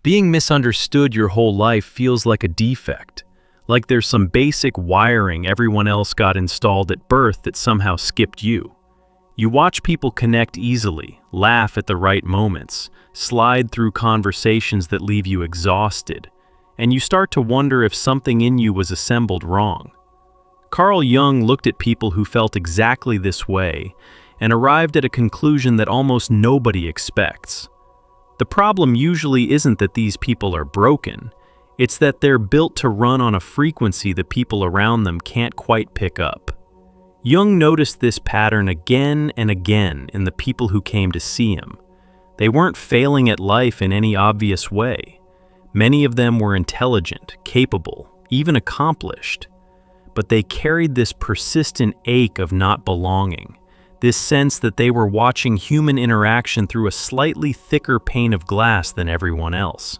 Being misunderstood your whole life feels like a defect, like there's some basic wiring everyone else got installed at birth that somehow skipped you. You watch people connect easily, laugh at the right moments, slide through conversations that leave you exhausted, and you start to wonder if something in you was assembled wrong. Carl Jung looked at people who felt exactly this way and arrived at a conclusion that almost nobody expects. The problem usually isn't that these people are broken, it's that they're built to run on a frequency the people around them can't quite pick up. Jung noticed this pattern again and again in the people who came to see him. They weren't failing at life in any obvious way. Many of them were intelligent, capable, even accomplished. But they carried this persistent ache of not belonging, this sense that they were watching human interaction through a slightly thicker pane of glass than everyone else.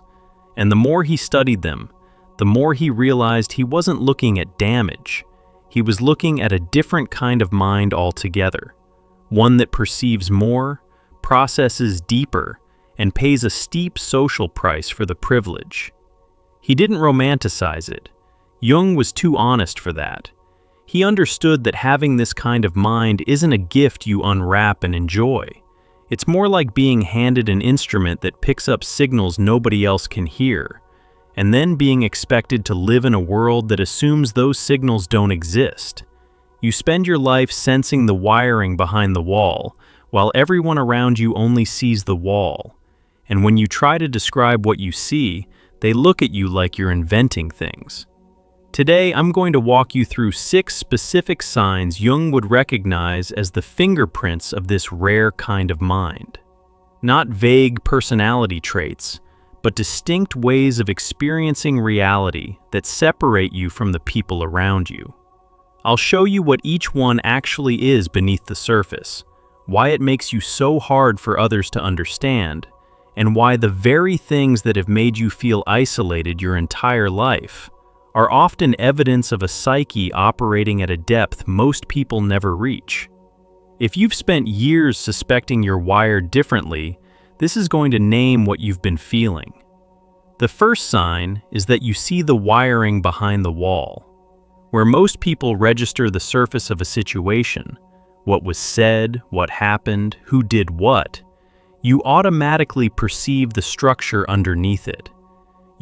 And the more he studied them, the more he realized he wasn't looking at damage. He was looking at a different kind of mind altogether, one that perceives more, processes deeper, and pays a steep social price for the privilege. He didn't romanticize it. Jung was too honest for that. He understood that having this kind of mind isn't a gift you unwrap and enjoy. It's more like being handed an instrument that picks up signals nobody else can hear, and then being expected to live in a world that assumes those signals don't exist. You spend your life sensing the wiring behind the wall, while everyone around you only sees the wall. And when you try to describe what you see, they look at you like you're inventing things. Today, I'm going to walk you through 6 specific signs Jung would recognize as the fingerprints of this rare kind of mind. Not vague personality traits, but distinct ways of experiencing reality that separate you from the people around you. I'll show you what each one actually is beneath the surface, why it makes you so hard for others to understand, and why the very things that have made you feel isolated your entire life are often evidence of a psyche operating at a depth most people never reach. If you've spent years suspecting you're wired differently, this is going to name what you've been feeling. The first sign is that you see the wiring behind the wall. Where most people register the surface of a situation, what was said, what happened, who did what, you automatically perceive the structure underneath it.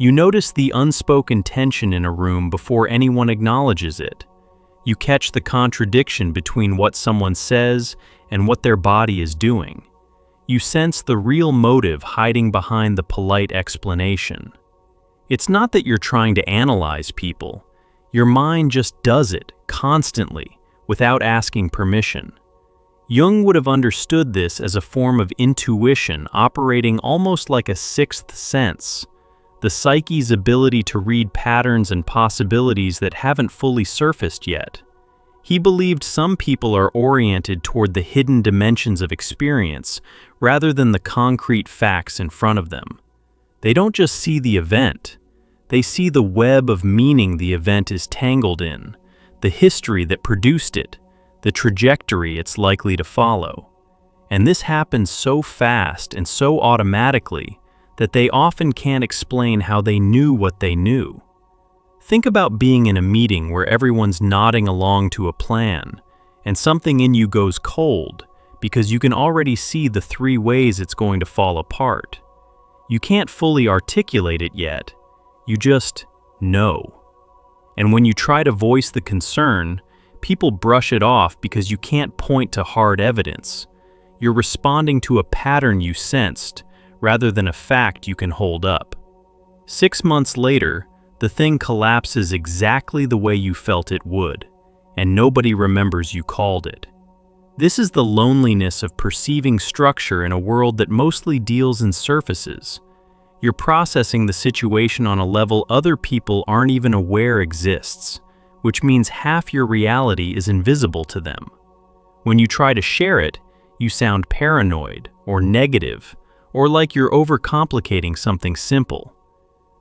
You notice the unspoken tension in a room before anyone acknowledges it. You catch the contradiction between what someone says and what their body is doing. You sense the real motive hiding behind the polite explanation. It's not that you're trying to analyze people. Your mind just does it, constantly, without asking permission. Jung would have understood this as a form of intuition operating almost like a sixth sense, the psyche's ability to read patterns and possibilities that haven't fully surfaced yet. He believed some people are oriented toward the hidden dimensions of experience rather than the concrete facts in front of them. They don't just see the event, they see the web of meaning the event is tangled in, the history that produced it, the trajectory it's likely to follow. And this happens so fast and so automatically that they often can't explain how they knew what they knew. Think about being in a meeting where everyone's nodding along to a plan, and something in you goes cold because you can already see the 3 ways it's going to fall apart. You can't fully articulate it yet, you just know. And when you try to voice the concern, people brush it off because you can't point to hard evidence. You're responding to a pattern you sensed, rather than a fact you can hold up. 6 months later, the thing collapses exactly the way you felt it would, and nobody remembers you called it. This is the loneliness of perceiving structure in a world that mostly deals in surfaces. You're processing the situation on a level other people aren't even aware exists, which means half your reality is invisible to them. When you try to share it, you sound paranoid or negative, or like you're overcomplicating something simple.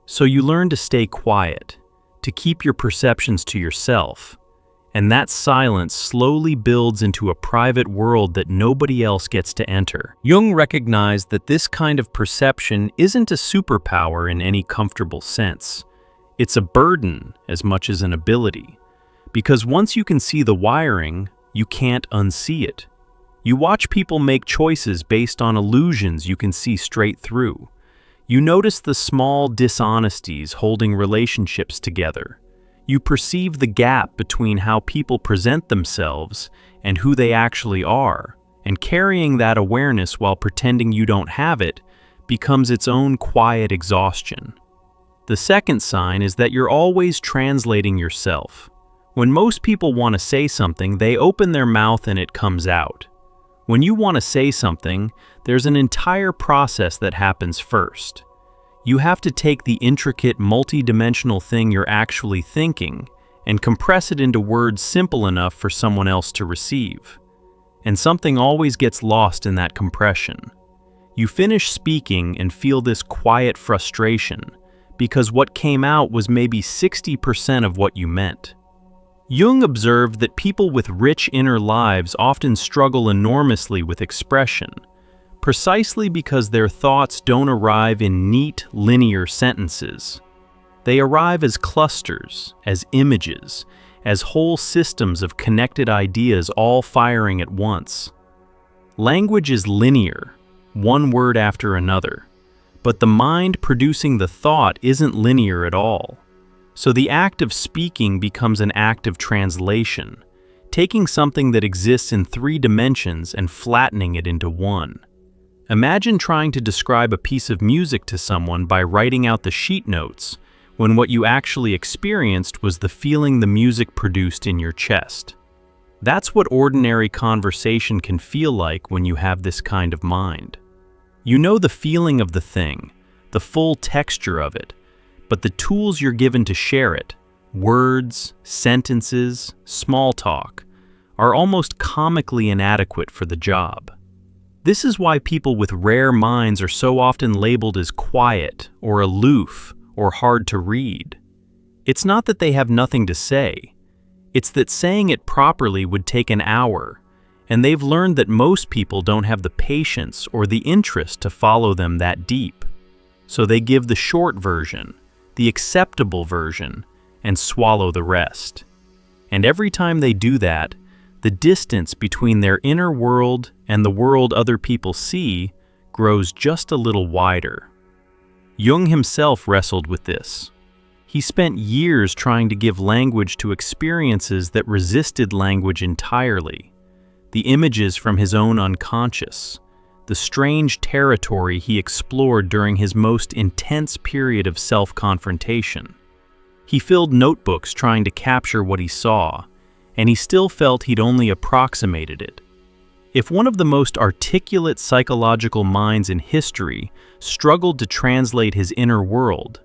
So you learn to stay quiet, to keep your perceptions to yourself. and that silence slowly builds into a private world that nobody else gets to enter. Jung recognized that this kind of perception isn't a superpower in any comfortable sense. It's a burden as much as an ability, because once you can see the wiring, you can't unsee it. You watch people make choices based on illusions you can see straight through. You notice the small dishonesties holding relationships together. You perceive the gap between how people present themselves and who they actually are, and carrying that awareness while pretending you don't have it becomes its own quiet exhaustion. The second sign is that you're always translating yourself. When most people want to say something, they open their mouth and it comes out. When you want to say something, there's an entire process that happens first. You have to take the intricate, multi-dimensional thing you're actually thinking and compress it into words simple enough for someone else to receive. And something always gets lost in that compression. You finish speaking and feel this quiet frustration because what came out was maybe 60% of what you meant. Jung observed that people with rich inner lives often struggle enormously with expression, precisely because their thoughts don't arrive in neat, linear sentences. They arrive as clusters, as images, as whole systems of connected ideas all firing at once. Language is linear, one word after another, but the mind producing the thought isn't linear at all. So the act of speaking becomes an act of translation, taking something that exists in 3 dimensions and flattening it into one. Imagine trying to describe a piece of music to someone by writing out the sheet notes, when what you actually experienced was the feeling the music produced in your chest. That's what ordinary conversation can feel like when you have this kind of mind. You know the feeling of the thing, the full texture of it, but the tools you're given to share it, words, sentences, small talk, are almost comically inadequate for the job. This is why people with rare minds are so often labeled as quiet or aloof or hard to read. It's not that they have nothing to say. It's that saying it properly would take an hour, and they've learned that most people don't have the patience or the interest to follow them that deep. So they give the short version, the acceptable version, and swallow the rest. And every time they do that, the distance between their inner world and the world other people see grows just a little wider. Jung himself wrestled with this. He spent years trying to give language to experiences that resisted language entirely, the images from his own unconscious, the strange territory he explored during his most intense period of self-confrontation. He filled notebooks trying to capture what he saw, and he still felt he'd only approximated it. If one of the most articulate psychological minds in history struggled to translate his inner world,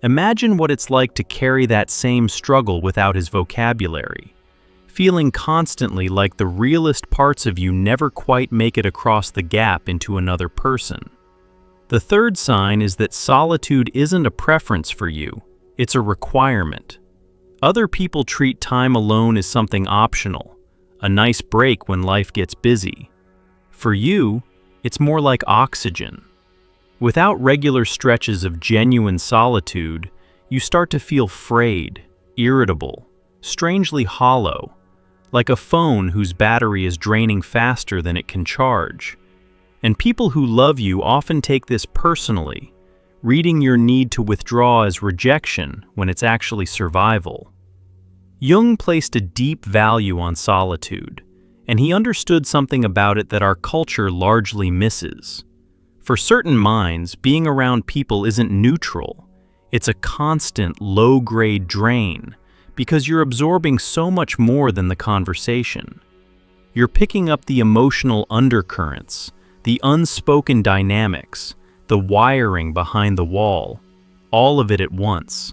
imagine what it's like to carry that same struggle without his vocabulary, feeling constantly like the realest parts of you never quite make it across the gap into another person. The third sign is that solitude isn't a preference for you, it's a requirement. Other people treat time alone as something optional, a nice break when life gets busy. For you, it's more like oxygen. Without regular stretches of genuine solitude, you start to feel frayed, irritable, strangely hollow, like a phone whose battery is draining faster than it can charge. And people who love you often take this personally, reading your need to withdraw as rejection when it's actually survival. Jung placed a deep value on solitude, and he understood something about it that our culture largely misses. For certain minds, being around people isn't neutral. It's a constant, low-grade drain, because you're absorbing so much more than the conversation. You're picking up the emotional undercurrents, the unspoken dynamics, the wiring behind the wall, all of it at once.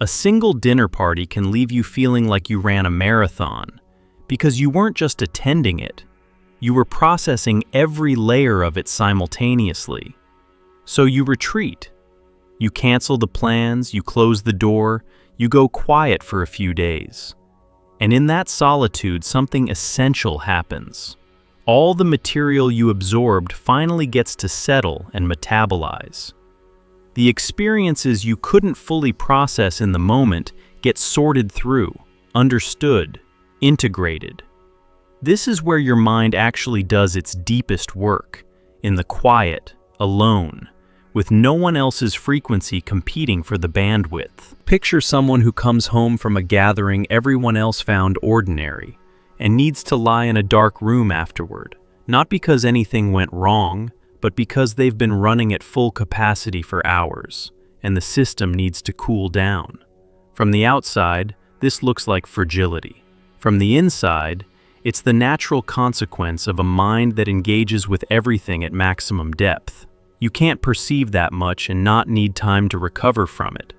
A single dinner party can leave you feeling like you ran a marathon, because you weren't just attending it, you were processing every layer of it simultaneously. So you retreat. You cancel the plans, you close the door, you go quiet for a few days. And in that solitude, something essential happens. All the material you absorbed finally gets to settle and metabolize. The experiences you couldn't fully process in the moment get sorted through, understood, integrated. This is where your mind actually does its deepest work, in the quiet, alone, with no one else's frequency competing for the bandwidth. Picture someone who comes home from a gathering everyone else found ordinary and needs to lie in a dark room afterward, not because anything went wrong, but because they've been running at full capacity for hours, and the system needs to cool down. From the outside, this looks like fragility. From the inside, it's the natural consequence of a mind that engages with everything at maximum depth. You can't perceive that much and not need time to recover from it.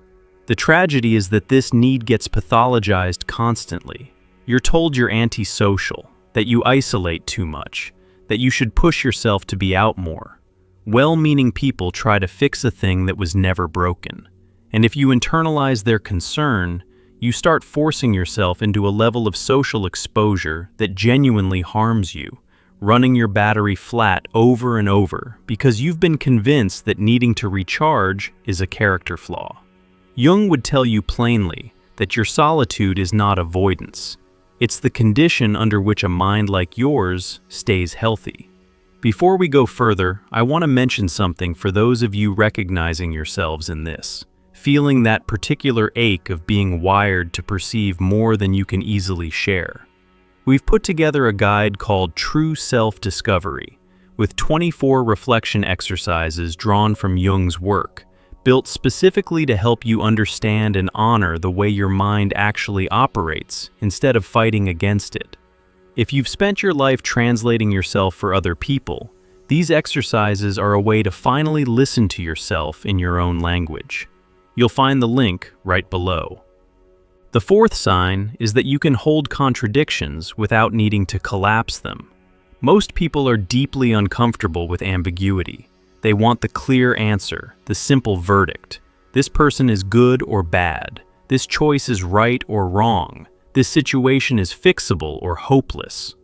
The tragedy is that this need gets pathologized constantly. You're told you're antisocial, that you isolate too much, that you should push yourself to be out more. Well-meaning people try to fix a thing that was never broken. And if you internalize their concern, you start forcing yourself into a level of social exposure that genuinely harms you, running your battery flat over and over because you've been convinced that needing to recharge is a character flaw. Jung would tell you plainly that your solitude is not avoidance. It's the condition under which a mind like yours stays healthy. Before we go further, I want to mention something for those of you recognizing yourselves in this, feeling that particular ache of being wired to perceive more than you can easily share. We've put together a guide called True Self-Discovery, with 24 reflection exercises drawn from Jung's work, built specifically to help you understand and honor the way your mind actually operates instead of fighting against it. If you've spent your life translating yourself for other people, these exercises are a way to finally listen to yourself in your own language. You'll find the link right below. The fourth sign is that you can hold contradictions without needing to collapse them. Most people are deeply uncomfortable with ambiguity. They want the clear answer, the simple verdict. This person is good or bad. This choice is right or wrong. This situation is fixable or hopeless.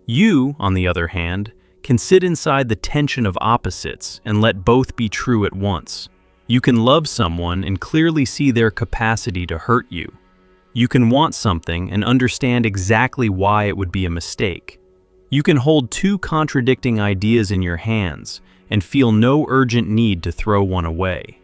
You, on the other hand, can sit inside the tension of opposites and let both be true at once. You can love someone and clearly see their capacity to hurt you. You can want something and understand exactly why it would be a mistake. You can hold two contradicting ideas in your hands and feel no urgent need to throw one away.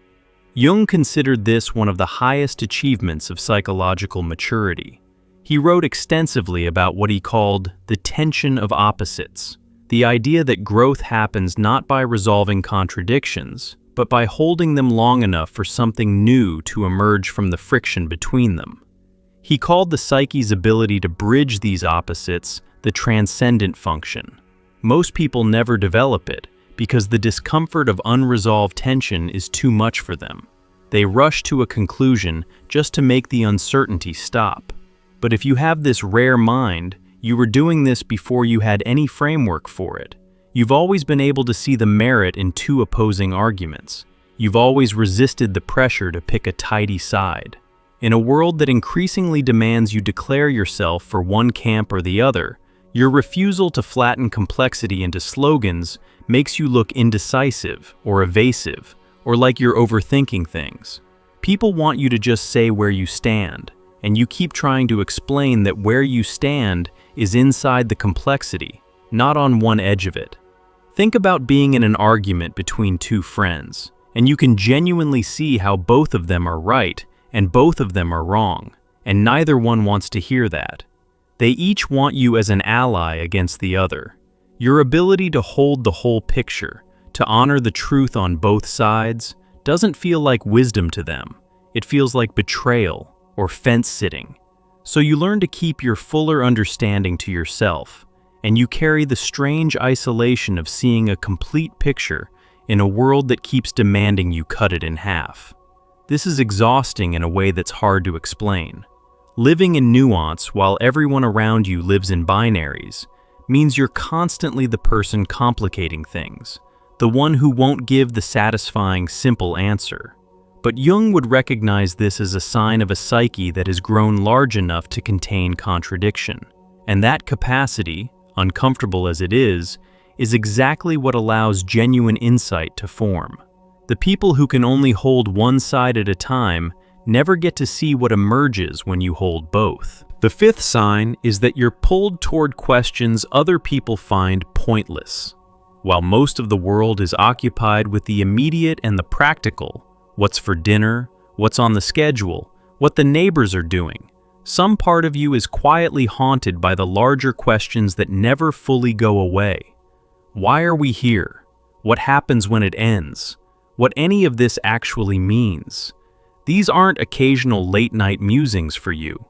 Jung considered this one of the highest achievements of psychological maturity. He wrote extensively about what he called the tension of opposites, the idea that growth happens not by resolving contradictions, but by holding them long enough for something new to emerge from the friction between them. He called the psyche's ability to bridge these opposites the transcendent function. Most people never develop it because the discomfort of unresolved tension is too much for them. They rush to a conclusion just to make the uncertainty stop. But if you have this rare mind, you were doing this before you had any framework for it. You've always been able to see the merit in two opposing arguments. You've always resisted the pressure to pick a tidy side. In a world that increasingly demands you declare yourself for one camp or the other, your refusal to flatten complexity into slogans makes you look indecisive or evasive, or like you're overthinking things. People want you to just say where you stand, and you keep trying to explain that where you stand is inside the complexity, not on one edge of it. Think about being in an argument between two friends, and you can genuinely see how both of them are right and both of them are wrong, and neither one wants to hear that. They each want you as an ally against the other. Your ability to hold the whole picture, to honor the truth on both sides, doesn't feel like wisdom to them. It feels like betrayal or fence-sitting. So you learn to keep your fuller understanding to yourself, and you carry the strange isolation of seeing a complete picture in a world that keeps demanding you cut it in half. This is exhausting in a way that's hard to explain. Living in nuance while everyone around you lives in binaries means you're constantly the person complicating things, the one who won't give the satisfying, simple answer. but Jung would recognize this as a sign of a psyche that has grown large enough to contain contradiction. And that capacity, uncomfortable as it is exactly what allows genuine insight to form. The people who can only hold one side at a time never get to see what emerges when you hold both. The fifth sign is that you're pulled toward questions other people find pointless. While most of the world is occupied with the immediate and the practical, what's for dinner, what's on the schedule, what the neighbors are doing, some part of you is quietly haunted by the larger questions that never fully go away. Why are we here? What happens when it ends? What any of this actually means? These aren't occasional late-night musings for you.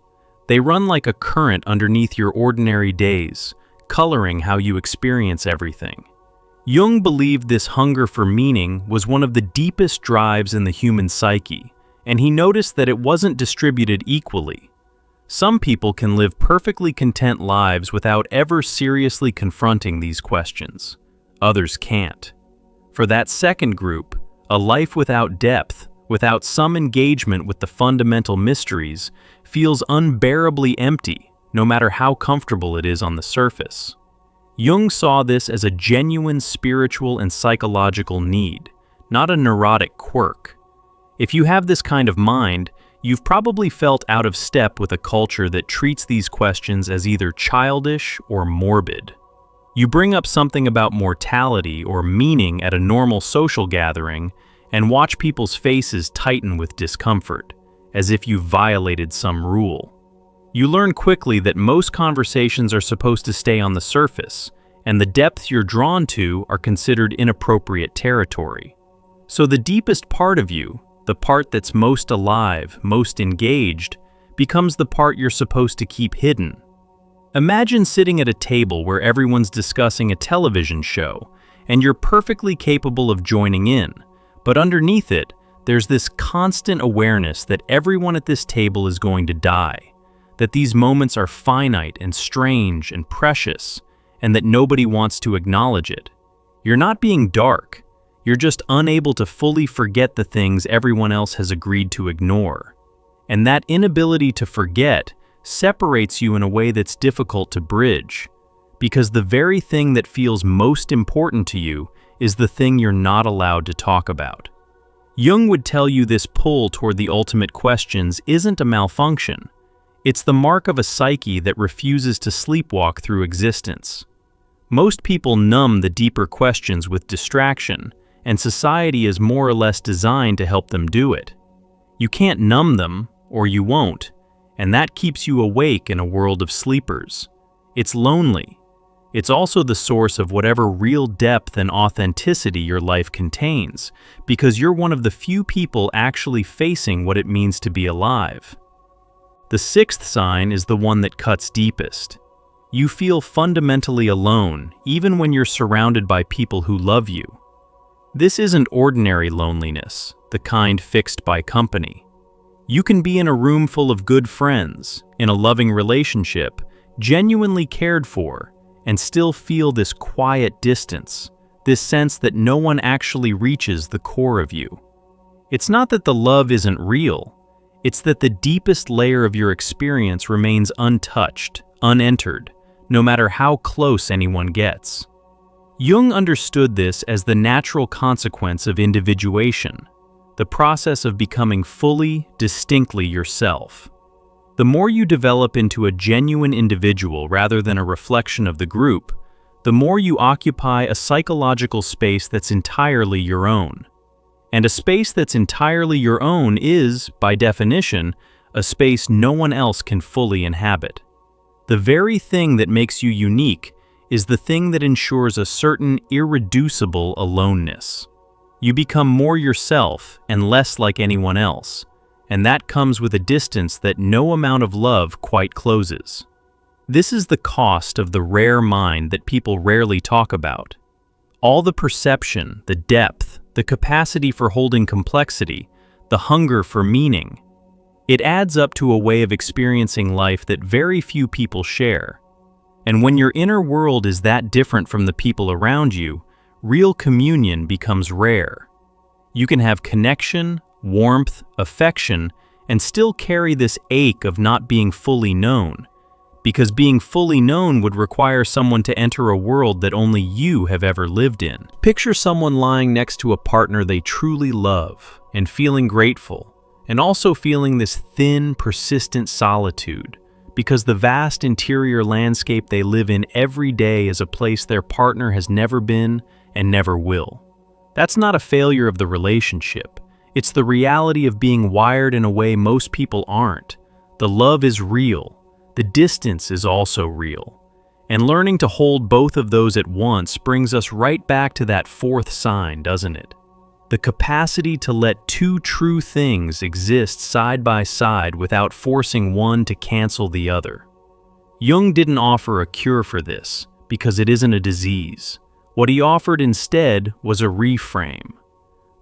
They run like a current underneath your ordinary days, coloring how you experience everything. Jung believed this hunger for meaning was one of the deepest drives in the human psyche, and he noticed that it wasn't distributed equally. Some people can live perfectly content lives without ever seriously confronting these questions. Others can't. For that second group, a life without depth, without some engagement with the fundamental mysteries, feels unbearably empty, no matter how comfortable it is on the surface. Jung saw this as a genuine spiritual and psychological need, not a neurotic quirk. If you have this kind of mind, you've probably felt out of step with a culture that treats these questions as either childish or morbid. You bring up something about mortality or meaning at a normal social gathering and watch people's faces tighten with discomfort, as if you've violated some rule. You learn quickly that most conversations are supposed to stay on the surface, and the depths you're drawn to are considered inappropriate territory. So the deepest part of you, the part that's most alive, most engaged, becomes the part you're supposed to keep hidden. Imagine sitting at a table where everyone's discussing a television show, and you're perfectly capable of joining in, but underneath it, there's this constant awareness that everyone at this table is going to die, that these moments are finite and strange and precious, and that nobody wants to acknowledge it. You're not being dark, you're just unable to fully forget the things everyone else has agreed to ignore. And that inability to forget separates you in a way that's difficult to bridge, because the very thing that feels most important to you is the thing you're not allowed to talk about. Jung would tell you this pull toward the ultimate questions isn't a malfunction. It's the mark of a psyche that refuses to sleepwalk through existence. Most people numb the deeper questions with distraction, and society is more or less designed to help them do it. You can't numb them, or you won't, and that keeps you awake in a world of sleepers. It's lonely. It's also the source of whatever real depth and authenticity your life contains, because you're one of the few people actually facing what it means to be alive. The sixth sign is the one that cuts deepest. You feel fundamentally alone, even when you're surrounded by people who love you. This isn't ordinary loneliness, the kind fixed by company. You can be in a room full of good friends, in a loving relationship, genuinely cared for, and still feel this quiet distance, this sense that no one actually reaches the core of you. It's not that the love isn't real, it's that the deepest layer of your experience remains untouched, unentered, no matter how close anyone gets. Jung understood this as the natural consequence of individuation, the process of becoming fully, distinctly yourself. The more you develop into a genuine individual rather than a reflection of the group, the more you occupy a psychological space that's entirely your own. And a space that's entirely your own is, by definition, a space no one else can fully inhabit. The very thing that makes you unique is the thing that ensures a certain irreducible aloneness. You become more yourself and less like anyone else, and that comes with a distance that no amount of love quite closes. This is the cost of the rare mind that people rarely talk about. All the perception, the depth, the capacity for holding complexity, the hunger for meaning. It adds up to a way of experiencing life that very few people share. And when your inner world is that different from the people around you, real communion becomes rare. You can have connection, warmth, affection, and still carry this ache of not being fully known, because being fully known would require someone to enter a world that only you have ever lived in. Picture someone lying next to a partner they truly love and feeling grateful, and also feeling this thin, persistent solitude, because the vast interior landscape they live in every day is a place their partner has never been and never will. That's not a failure of the relationship. It's the reality of being wired in a way most people aren't. The love is real. The distance is also real. And learning to hold both of those at once brings us right back to that fourth sign, doesn't it? The capacity to let two true things exist side by side without forcing one to cancel the other. Jung didn't offer a cure for this, because it isn't a disease. What he offered instead was a reframe.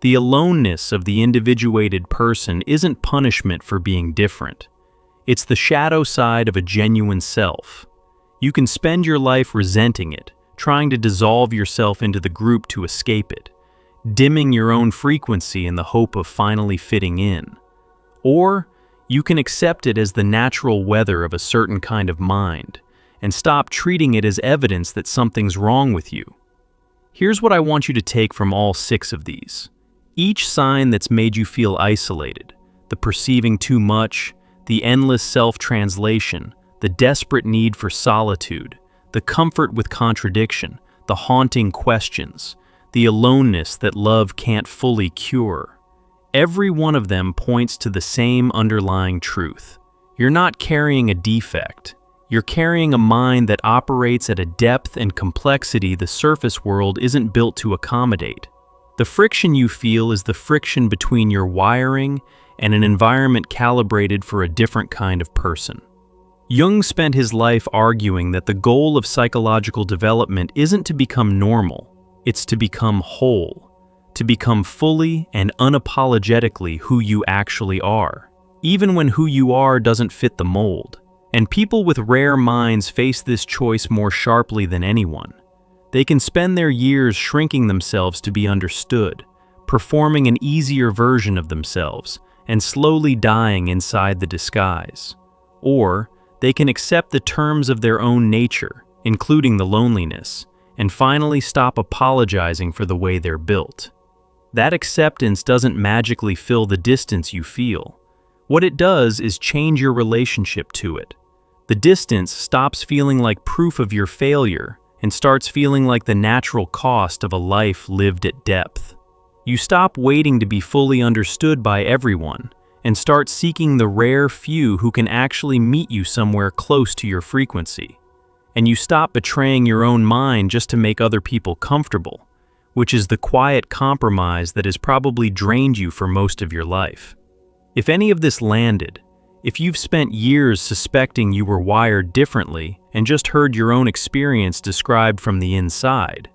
The aloneness of the individuated person isn't punishment for being different. It's the shadow side of a genuine self. You can spend your life resenting it, trying to dissolve yourself into the group to escape it, dimming your own frequency in the hope of finally fitting in. Or you can accept it as the natural weather of a certain kind of mind and stop treating it as evidence that something's wrong with you. Here's what I want you to take from all 6 of these. Each sign that's made you feel isolated, the perceiving too much, the endless self-translation, the desperate need for solitude, the comfort with contradiction, the haunting questions, the aloneness that love can't fully cure. Every one of them points to the same underlying truth. You're not carrying a defect. You're carrying a mind that operates at a depth and complexity the surface world isn't built to accommodate. The friction you feel is the friction between your wiring and an environment calibrated for a different kind of person. Jung spent his life arguing that the goal of psychological development isn't to become normal, it's to become whole, to become fully and unapologetically who you actually are, even when who you are doesn't fit the mold. And people with rare minds face this choice more sharply than anyone. They can spend their years shrinking themselves to be understood, performing an easier version of themselves, and slowly dying inside the disguise. Or they can accept the terms of their own nature, including the loneliness, and finally stop apologizing for the way they're built. That acceptance doesn't magically fill the distance you feel. What it does is change your relationship to it. The distance stops feeling like proof of your failure and starts feeling like the natural cost of a life lived at depth. You stop waiting to be fully understood by everyone and start seeking the rare few who can actually meet you somewhere close to your frequency. And you stop betraying your own mind just to make other people comfortable, which is the quiet compromise that has probably drained you for most of your life. If any of this landed, if you've spent years suspecting you were wired differently and just heard your own experience described from the inside,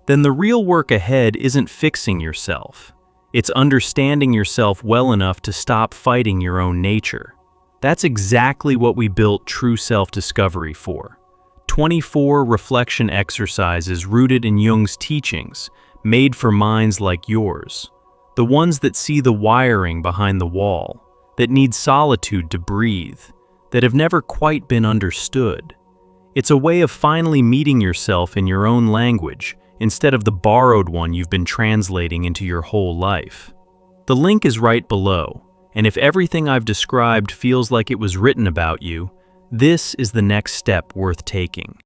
then the real work ahead isn't fixing yourself. It's understanding yourself well enough to stop fighting your own nature. That's exactly what we built true self-discovery for. 24 reflection exercises rooted in Jung's teachings, made for minds like yours. The ones that see the wiring behind the wall, that need solitude to breathe, that have never quite been understood. It's a way of finally meeting yourself in your own language, instead of the borrowed one you've been translating into your whole life. The link is right below, and if everything I've described feels like it was written about you, this is the next step worth taking.